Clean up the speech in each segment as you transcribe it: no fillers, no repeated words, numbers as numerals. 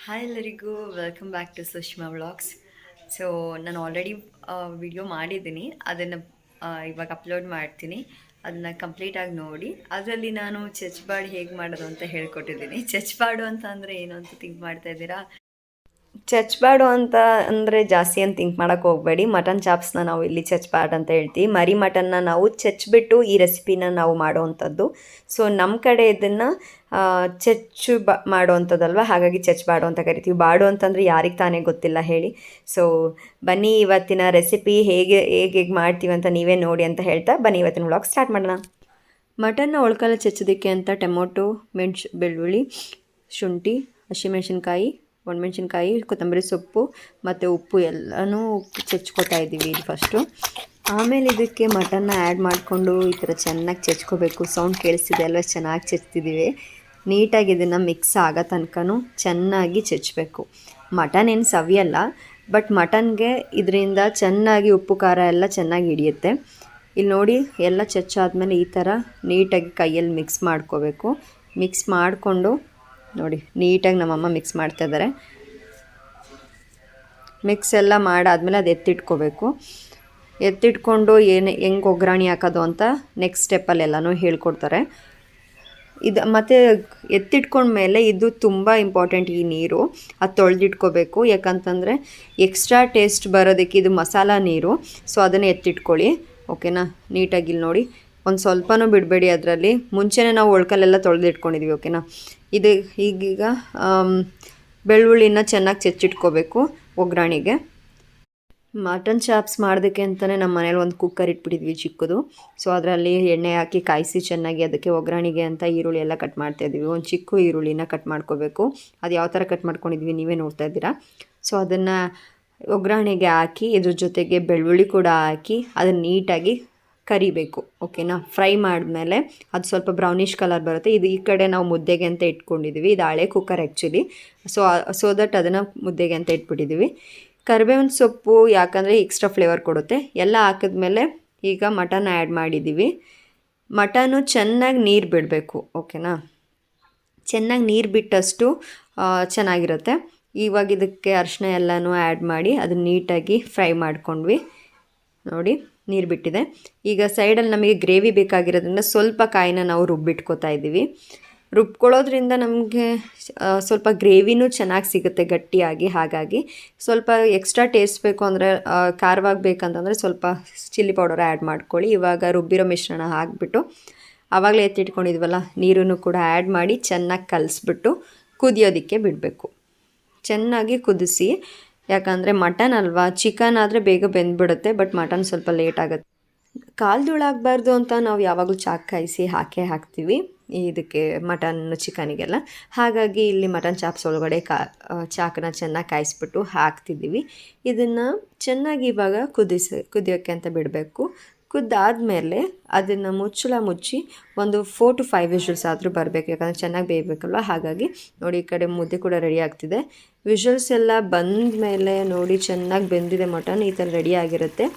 Hi ಎಲ್ಲರಿಗೂ welcome back to Sushma vlogs. So ನಾನು already video ಮಾಡಿದ್ದೀನಿ, ಅದನ್ನು ಇವಾಗ ಅಪ್ಲೋಡ್ ಮಾಡ್ತೀನಿ. ಅದನ್ನು ಕಂಪ್ಲೀಟಾಗಿ ನೋಡಿ. ಅದರಲ್ಲಿ ನಾನು ಚಚ್ಬಾಡು ಹೇಗೆ ಮಾಡೋದು ಅಂತ ಹೇಳ್ಕೊಟ್ಟಿದ್ದೀನಿ. ಚಚ್ಬಾಡು ಅಂತ ಅಂದರೆ ಏನು ಅಂತ ಥಿಂಕ್ ಮಾಡ್ತಾ ಇದ್ದೀರಾ? ಚಚ್ಬಾಡು ಅಂತ ಅಂದರೆ ಜಾಸ್ತಿ ಅಂತ ಥಿಂಕ್ ಮಾಡೋಕ್ಕೆ ಹೋಗಬೇಡಿ. ಮಟನ್ ಚಾಪ್ಸ್ನ ನಾವು ಇಲ್ಲಿ ಚಚ್ಬಾಡು ಅಂತ ಹೇಳ್ತೀವಿ. ಮರಿ ಮಟನ್ನ ನಾವು ಚಚ್ಬಿಟ್ಟು ಈ ರೆಸಿಪಿನ ನಾವು ಮಾಡೋವಂಥದ್ದು. ಸೊ ನಮ್ಮ ಕಡೆ ಇದನ್ನು ಮಾಡೋವಂಥದ್ದಲ್ವ, ಹಾಗಾಗಿ ಚಚ್ಬಾಡು ಅಂತ ಕರಿತೀವಿ. ಬಾಡು ಅಂತಂದರೆ ಯಾರಿಗೆ ತಾನೇ ಗೊತ್ತಿಲ್ಲ ಹೇಳಿ. ಸೊ ಬನ್ನಿ ಇವತ್ತಿನ ರೆಸಿಪಿ ಹೇಗೆ ಮಾಡ್ತೀವಿ ಅಂತ ನೀವೇ ನೋಡಿ ಅಂತ ಹೇಳ್ತಾ ಬನ್ನಿ ಇವತ್ತಿನ ವ್ಲಾಗ್ ಸ್ಟಾರ್ಟ್ ಮಾಡೋಣ. ಮಟನ್ನ ಒಳ್ಕಲ್ಲ ಚಚ್ಚೋದಕ್ಕೆ ಅಂತ ಟೊಮೊಟೊ, ಬೆಳ್ಳುಳ್ಳಿ, ಶುಂಠಿ, ಹಸಿಮೆಣ್ಸಿನ್ಕಾಯಿ, ಒಣಮೆಣ್ಸಿನ್ಕಾಯಿ, ಕೊತ್ತಂಬರಿ ಸೊಪ್ಪು ಮತ್ತು ಉಪ್ಪು ಎಲ್ಲನೂ ಚಚ್ಕೋತಾ ಇದ್ದೀವಿ ಇಲ್ಲಿ ಫಸ್ಟು. ಆಮೇಲೆ ಇದಕ್ಕೆ ಮಟನ್ನ ಆ್ಯಡ್ ಮಾಡಿಕೊಂಡು ಈ ಥರ ಚೆನ್ನಾಗಿ ಚಚ್ಕೋಬೇಕು. ಸೌಂಡ್ ಕೇಳಿಸ್ತಿದೆ ಅಲ್ವ, ಚೆನ್ನಾಗಿ ಚಚ್ತಿದ್ದೀವಿ. ನೀಟಾಗಿ ಇದನ್ನು ಮಿಕ್ಸ್ ಆಗೋ ತನಕನೂ ಚೆನ್ನಾಗಿ ಚಚ್ಚಬೇಕು. ಮಟನ್ ಏನು ಸವಿಯಲ್ಲ, ಬಟ್ ಮಟನ್ಗೆ ಇದರಿಂದ ಚೆನ್ನಾಗಿ ಉಪ್ಪು ಖಾರ ಎಲ್ಲ ಚೆನ್ನಾಗಿ ಹಿಡಿಯುತ್ತೆ. ಇಲ್ಲಿ ನೋಡಿ, ಎಲ್ಲ ಚಚ್ಚಾದ್ಮೇಲೆ ಈ ಥರ ನೀಟಾಗಿ ಕೈಯಲ್ಲಿ ಮಿಕ್ಸ್ ಮಾಡ್ಕೋಬೇಕು. ಮಿಕ್ಸ್ ಮಾಡಿಕೊಂಡು ನೋಡಿ, ನೀಟಾಗಿ ನಮ್ಮಮ್ಮ ಮಿಕ್ಸ್ ಮಾಡ್ತಾಯಿದ್ದಾರೆ. ಮಿಕ್ಸ್ ಎಲ್ಲ ಮಾಡಾದ್ಮೇಲೆ ಅದು ಎತ್ತಿಟ್ಕೊಂಡು ಹೆಂಗೆ ಒಗ್ಗರಣೆ ಹಾಕೋದು ಅಂತ ನೆಕ್ಸ್ಟ್ ಸ್ಟೆಪ್ಪಲ್ಲಿ ಎಲ್ಲನೂ ಹೇಳ್ಕೊಡ್ತಾರೆ. ಇದು ಮತ್ತು ಎತ್ತಿಟ್ಕೊಂಡ್ಮೇಲೆ ಇದು ತುಂಬ ಇಂಪಾರ್ಟೆಂಟ್, ಈ ನೀರು ಅದು ತೊಳೆದಿಟ್ಕೋಬೇಕು. ಯಾಕಂತಂದರೆ ಎಕ್ಸ್ಟ್ರಾ ಟೇಸ್ಟ್ ಬರೋದಕ್ಕೆ ಇದು ಮಸಾಲ ನೀರು. ಸೊ ಅದನ್ನು ಎತ್ತಿಟ್ಕೊಳ್ಳಿ, ಓಕೆನಾ. ನೀಟಾಗಿ ಇಲ್ಲಿ ನೋಡಿ, ಒಂದು ಸ್ವಲ್ಪನೂ ಬಿಡಬೇಡಿ. ಅದರಲ್ಲಿ ಮುಂಚೆನೇ ನಾವು ಒಳ್ಕಲ್ಲೆಲ್ಲ ತೊಳೆದಿಟ್ಕೊಂಡಿದ್ದೀವಿ, ಓಕೆನಾ. ಇದು ಈಗೀಗ ಬೆಳ್ಳುಳ್ಳಿನ ಚೆನ್ನಾಗಿ ಚಚ್ಚಿಟ್ಕೋಬೇಕು ಒಗ್ಗರಣೆಗೆ. ಮಟನ್ ಚಾಪ್ಸ್ ಮಾಡೋದಕ್ಕೆ ಅಂತಲೇ ನಮ್ಮ ಮನೇಲಿ ಒಂದು ಕುಕ್ಕರ್ ಇಟ್ಬಿಟ್ಟಿದ್ವಿ ಚಿಕ್ಕದು. ಸೊ ಅದರಲ್ಲಿ ಎಣ್ಣೆ ಹಾಕಿ ಕಾಯಿಸಿ ಚೆನ್ನಾಗಿ ಅದಕ್ಕೆ ಒಗ್ಗರಣೆಗೆ ಅಂತ ಈರುಳ್ಳಿ ಎಲ್ಲ ಕಟ್ ಮಾಡ್ತಾಯಿದ್ವಿ. ಒಂದು ಚಿಕ್ಕ ಈರುಳ್ಳಿನ ಕಟ್ ಮಾಡ್ಕೋಬೇಕು. ಅದು ಯಾವ ಥರ ಕಟ್ ಮಾಡ್ಕೊಂಡಿದ್ವಿ ನೀವೇ ನೋಡ್ತಾ ಇದ್ದೀರಾ. ಸೊ ಅದನ್ನು ಒಗ್ಗರಣೆಗೆ ಹಾಕಿ ಇದ್ರ ಜೊತೆಗೆ ಬೆಳ್ಳುಳ್ಳಿ ಕೂಡ ಹಾಕಿ ಅದನ್ನು ನೀಟಾಗಿ ಕರಿಬೇಕು, ಓಕೆನಾ. ಫ್ರೈ ಮಾಡಿದ್ಮೇಲೆ ಅದು ಸ್ವಲ್ಪ ಬ್ರೌನಿಷ್ ಕಲರ್ ಬರುತ್ತೆ. ಇದು ಈ ಕಡೆ ನಾವು ಮುದ್ದೆಗೆ ಅಂತ ಇಟ್ಕೊಂಡಿದ್ದೀವಿ. ಇದು ಹಳೆ ಕುಕ್ಕರ್ ಆ್ಯಕ್ಚುಲಿ. ಸೊ ದಟ್ ಅದನ್ನು ಮುದ್ದೆಗೆ ಅಂತ ಇಟ್ಬಿಟ್ಟಿದ್ದೀವಿ. ಕರಿಬೇವಿನ ಸೊಪ್ಪು ಯಾಕಂದರೆ ಎಕ್ಸ್ಟ್ರಾ ಫ್ಲೇವರ್ ಕೊಡುತ್ತೆ. ಎಲ್ಲ ಹಾಕಿದ್ಮೇಲೆ ಈಗ ಮಟನ್ ಆ್ಯಡ್ ಮಾಡಿದ್ದೀವಿ. ಮಟನು ಚೆನ್ನಾಗಿ ನೀರು ಬಿಡಬೇಕು, ಓಕೆನಾ. ಚೆನ್ನಾಗಿ ನೀರು ಬಿಟ್ಟಷ್ಟು ಚೆನ್ನಾಗಿರುತ್ತೆ. ಇವಾಗ ಇದಕ್ಕೆ ಅರಿಶಿನ ಎಲ್ಲನೂ ಆ್ಯಡ್ ಮಾಡಿ ಅದನ್ನು ನೀಟಾಗಿ ಫ್ರೈ ಮಾಡ್ಕೊಂಡ್ವಿ. ನೋಡಿ, ನೀರು ಬಿಟ್ಟಿದೆ. ಈಗ ಸೈಡಲ್ಲಿ ನಮಗೆ ಗ್ರೇವಿ ಬೇಕಾಗಿರೋದ್ರಿಂದ ಸ್ವಲ್ಪ ಕಾಯಿನ ನಾವು ರುಬ್ಬಿಟ್ಕೋತಾ ಇದ್ದೀವಿ. ರುಬ್ಕೊಳ್ಳೋದ್ರಿಂದ ನಮಗೆ ಸ್ವಲ್ಪ ಗ್ರೇವಿನೂ ಚೆನ್ನಾಗಿ ಸಿಗುತ್ತೆ ಗಟ್ಟಿಯಾಗಿ. ಹಾಗಾಗಿ ಸ್ವಲ್ಪ ಎಕ್ಸ್ಟ್ರಾ ಟೇಸ್ಟ್ ಬೇಕು ಅಂದರೆ, ಖಾರವಾಗಿ ಬೇಕಂತಂದರೆ ಸ್ವಲ್ಪ ಚಿಲ್ಲಿ ಪೌಡರ್ ಆ್ಯಡ್ ಮಾಡ್ಕೊಳ್ಳಿ. ಇವಾಗ ರುಬ್ಬಿರೋ ಮಿಶ್ರಣ ಹಾಕಿಬಿಟ್ಟು ಆವಾಗಲೇ ಎತ್ತಿಟ್ಕೊಂಡಿದ್ವಲ್ಲ ನೀರನ್ನು ಕೂಡ ಆ್ಯಡ್ ಮಾಡಿ ಚೆನ್ನಾಗಿ ಕಲಿಸ್ಬಿಟ್ಟು ಕುದಿಯೋದಕ್ಕೆ ಬಿಡಬೇಕು. ಚೆನ್ನಾಗಿ ಕುದಿಸಿ, ಯಾಕಂದರೆ ಮಟನ್ ಅಲ್ವಾ, ಚಿಕನ್ ಆದರೆ ಬೇಗ ಬೆಂದ್ಬಿಡುತ್ತೆ, ಬಟ್ ಮಟನ್ ಸ್ವಲ್ಪ ಲೇಟ್ ಆಗುತ್ತೆ. ಕಾಲ್ದುಳಾಗಬಾರ್ದು ಅಂತ ನಾವು ಯಾವಾಗಲೂ ಚಾಕ್ ಕಾಯಿಸಿ ಹಾಕ್ತೀವಿ ಇದಕ್ಕೆ, ಮಟನ್ ಚಿಕನಿಗೆಲ್ಲ. ಹಾಗಾಗಿ ಇಲ್ಲಿ ಮಟನ್ ಚಾಪ್ಸ್ ಒಳಗಡೆ ಚಾಕನ್ನ ಚೆನ್ನಾಗಿ ಕಾಯಿಸ್ಬಿಟ್ಟು ಹಾಕ್ತಿದ್ದೀವಿ. ಇದನ್ನು ಚೆನ್ನಾಗಿ ಇವಾಗ ಕುದಿಯೋಕ್ಕೆ ಅಂತ ಬಿಡಬೇಕು. ಕುದ್ದಾದಮೇಲೆ ಅದನ್ನು ಮುಚ್ಚಿ ಒಂದು 4 to 5 ವಿಷಲ್ಸ್ ಆದರೂ ಬರಬೇಕು, ಯಾಕಂದರೆ ಚೆನ್ನಾಗಿ ಬೇಯಬೇಕಲ್ವ. ಹಾಗಾಗಿ ನೋಡಿ, ಈ ಕಡೆ ಮುದ್ದೆ ಕೂಡ ರೆಡಿ ಆಗ್ತಿದೆ. ವಿಷಲ್ಸ್ ಎಲ್ಲ ಬಂದ ಮೇಲೆ ನೋಡಿ ಚೆನ್ನಾಗಿ ಬೆಂದಿದೆ ಮಟನ್, ಈ ಥರ ರೆಡಿ ಆಗಿರುತ್ತೆ.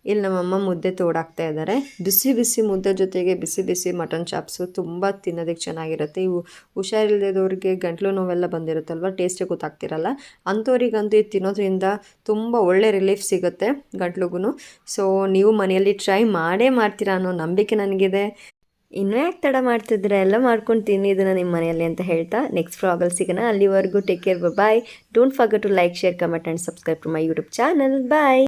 ಇಲ್ಲಿ ನಮ್ಮಮ್ಮ ಮುದ್ದೆ ತೋಡಾಕ್ತಾ ಇದ್ದಾರೆ. ಬಿಸಿ ಬಿಸಿ ಮುದ್ದೆ ಜೊತೆಗೆ ಬಿಸಿ ಬಿಸಿ ಮಟನ್ ಚಾಪ್ಸು ತುಂಬ ತಿನ್ನೋದಕ್ಕೆ ಚೆನ್ನಾಗಿರುತ್ತೆ. ಇವು ಹುಷಾರಿಲ್ಲದವ್ರಿಗೆ ಗಂಟ್ಲು ನೋವೆಲ್ಲ ಬಂದಿರುತ್ತಲ್ವ, ಟೇಸ್ಟೇ ಗೊತ್ತಾಗ್ತಿರಲ್ಲ, ಅಂಥವ್ರಿಗಂತೂ ಇದು ತಿನ್ನೋದ್ರಿಂದ ತುಂಬ ಒಳ್ಳೆ ರಿಲೀಫ್ ಸಿಗುತ್ತೆ ಗಂಟ್ಲಿಗೂ. ಸೊ ನೀವು ಮನೆಯಲ್ಲಿ ಟ್ರೈ ಮಾಡ್ತೀರಾ ಅನ್ನೋ ನಂಬಿಕೆ ನನಗಿದೆ. ಇನ್ನೂ ಯಾಕೆ ತಡ ಮಾಡ್ತಿದ್ರೆ, ಎಲ್ಲ ಮಾಡ್ಕೊಂಡು ತಿನ್ನಿ ಇದನ್ನು ನಿಮ್ಮ ಮನೆಯಲ್ಲಿ ಅಂತ ಹೇಳ್ತಾ ನೆಕ್ಸ್ಟ್ ವ್ಲಾಗಲ್ಲಿ ಸಿಗೋಣ. ಅಲ್ಲಿವರೆಗೂ take care, bye. Don't forget to like, share, comment and subscribe to my YouTube channel. Bye.